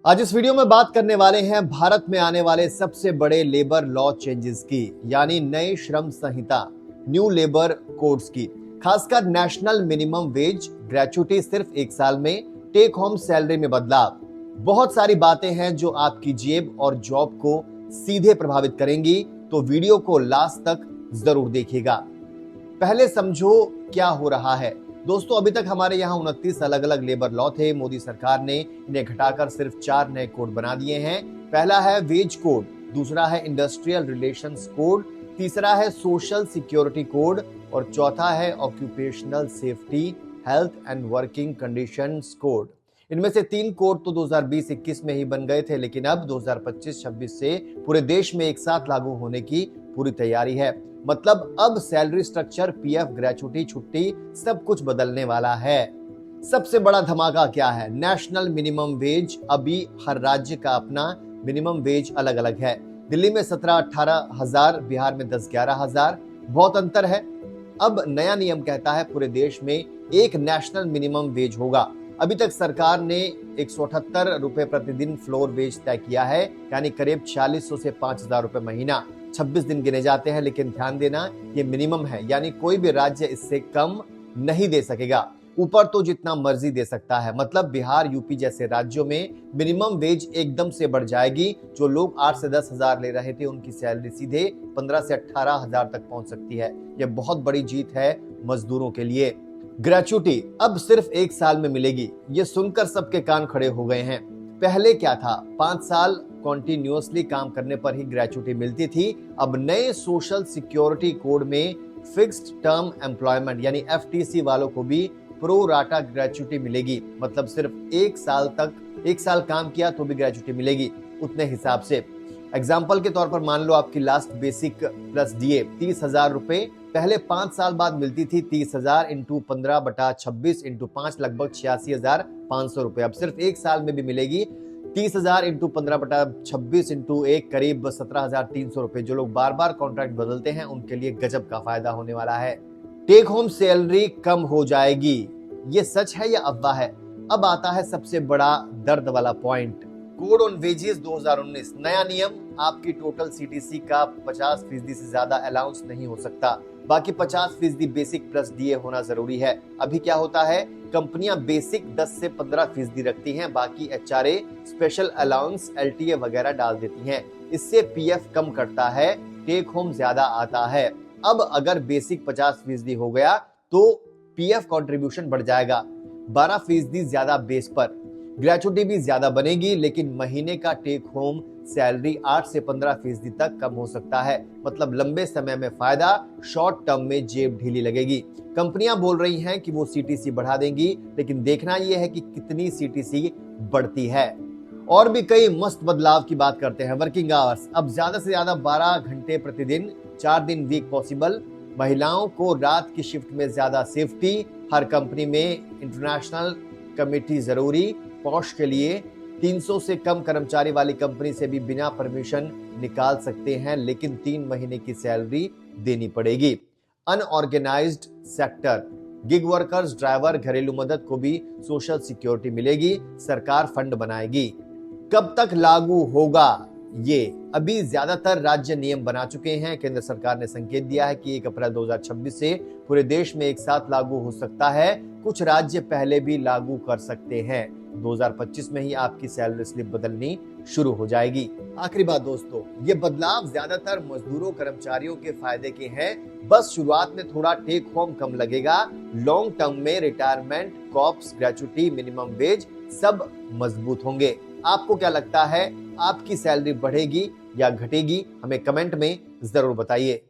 आज इस वीडियो में बात करने वाले हैं भारत में आने वाले सबसे बड़े लेबर लॉ चेंजेस की, यानी नई श्रम संहिता, न्यू लेबर कोड्स की। खासकर नेशनल मिनिमम वेज, ग्रेच्युटी सिर्फ 1 साल में, टेक होम सैलरी में बदलाव। बहुत सारी बातें हैं जो आपकी जेब और जॉब को सीधे प्रभावित करेंगी, तो वीडियो को लास्ट तक जरूर देखिएगा। पहले समझो क्या हो रहा है। दोस्तों, अभी तक हमारे यहाँ 29 अलग अलग लेबर लॉ थे। मोदी सरकार ने इन्हें घटाकर सिर्फ 4 नए कोड बना दिए हैं। पहला है वेज कोड, दूसरा है इंडस्ट्रियल रिलेशंस कोड, तीसरा है सोशल सिक्योरिटी कोड और चौथा है occupational safety, health and working conditions code. इनमें से 3 कोड तो 2020-21 में ही बन गए थे, लेकिन अब 2025-26 से पूरे देश में एक साथ लागू होने की पूरी तैयारी है। मतलब अब सैलरी स्ट्रक्चर, पीएफ, ग्रेच्युटी, छुट्टी सब कुछ बदलने वाला है। सबसे बड़ा धमाका क्या है? National minimum wage. अभी हर राज्य का अपना मिनिमम वेज अलग अलग है। दिल्ली में 17-18 हजार, बिहार में 10-11 हजार। बहुत अंतर है। अब नया नियम कहता है पूरे देश में एक नेशनल मिनिमम वेज होगा। अभी तक सरकार ने 178 रुपए प्रतिदिन फ्लोर वेज तय किया है, यानी करीब 4600 से 5000 रुपए महीना। 26 दिन गिने जाते हैं, लेकिन ध्यान देना ये मिनिमम है, यानी कोई भी राज्य इससे कम नहीं दे सकेगा। ऊपर तो जितना मर्जी दे सकता है। मतलब बिहार, यूपी जैसे राज्यों में मिनिमम वेज एकदम से बढ़ जाएगी। जो लोग 8 से 10 हजार ले रहे थे, उनकी सैलरी सीधे 15 से 18 हजार तक पहुंच सकती है। यह बहुत बड़ी जीत है मजदूरों के लिए। ग्रेच्युटी अब सिर्फ 1 साल में मिलेगी। ये सुनकर सबके कान खड़े हो गए हैं। पहले क्या था? 5 साल कॉन्टिन्यूअसली काम करने पर ही ग्रेच्युटी मिलती थी। अब नए सोशल सिक्योरिटी कोड में फिक्स्ड टर्म एम्प्लॉयमेंट यानी एफटीसी वालों को भी प्रो राटा ग्रेच्युटी मिलेगी। मतलब सिर्फ 1 साल तक, 1 साल काम किया तो भी ग्रेच्युटी मिलेगी उतने हिसाब से। एग्जाम्पल के तौर पर मान लो आपकी लास्ट बेसिक प्लस डीए 30,000 रुपए पहले 5 साल बाद मिलती थी। 30,000 इंटू 15/26 इंटू 5 लगभग 86,500 रुपए। अब सिर्फ 1 साल में भी मिलेगी 30,000 इंटू 15/26 इंटू 1 करीब 17,300 रुपए। जो लोग बार बार कॉन्ट्रैक्ट बदलते हैं उनके लिए गजब का फायदा होने वाला है। टेक होम सैलरी कम हो जाएगी। ये सच है या अफवाह है? अब आता है सबसे बड़ा दर्द वाला पॉइंट। कोड ऑन वेजेस 2019 नया नियम। आपकी टोटल सीटीसी का 50% से ज्यादा अलाउंस नहीं हो सकता। बाकी 50% बेसिक प्लस डीए होना जरूरी है। अभी क्या होता है, कंपनियां बेसिक 10 से 15% रखती हैं, बाकी एचआरए, स्पेशल अलाउंस, एलटीए वगैरह डाल देती हैं। इससे पीएफ कम कटता है, टेक होम ज्यादा आता है। अब अगर बेसिक 50% हो गया तो पीएफ कंट्रीब्यूशन बढ़ जाएगा 12% ज्यादा बेस पर। ग्रेच्युटी भी ज्यादा बनेगी, लेकिन महीने का टेक होम सैलरी 8 से 15% तक कम हो सकता है। मतलब लंबे समय में फायदा, शॉर्ट टर्म में जेब ढीली लगेगी। कंपनियां बोल रही हैं कि वो सीटीसी बढ़ा देंगी, लेकिन देखना यह है कि कितनी सीटीसी बढ़ती है। और भी कई मस्त बदलाव की बात करते हैं। वर्किंग आवर्स अब ज्यादा से ज्यादा 12 घंटे प्रतिदिन, 4 दिन वीक पॉसिबल। महिलाओं को रात की शिफ्ट में ज्यादा सेफ्टी। हर कंपनी में इंटरनेशनल कमिटी जरूरी। पॉश के लिए 300 से कम कर्मचारी वाली कंपनी से भी बिना परमिशन निकाल सकते हैं, लेकिन 3 महीने की सैलरी देनी पड़ेगी। Unorganised sector, gig workers, driver, घरेलू मदद को भी सोशल सिक्योरिटी मिलेगी। सरकार फंड बनाएगी। कब तक लागू होगा ये? अभी ज्यादातर राज्य नियम बना चुके हैं। केंद्र सरकार ने संकेत दिया है कि 1 अप्रैल 2026 से पूरे देश में एक साथ लागू हो सकता है। कुछ राज्य पहले भी लागू कर सकते हैं। 2025 में ही आपकी सैलरी स्लिप बदलनी शुरू हो जाएगी। आखिरी बात दोस्तों, ये बदलाव ज्यादातर मजदूरों, कर्मचारियों के फायदे के हैं। बस शुरुआत में थोड़ा टेक होम कम लगेगा। लॉन्ग टर्म में retirement, corpus, gratuity, minimum wage सब मजबूत होंगे। आपको क्या लगता है, आपकी सैलरी बढ़ेगी या घटेगी? हमें कमेंट में जरूर बताइए।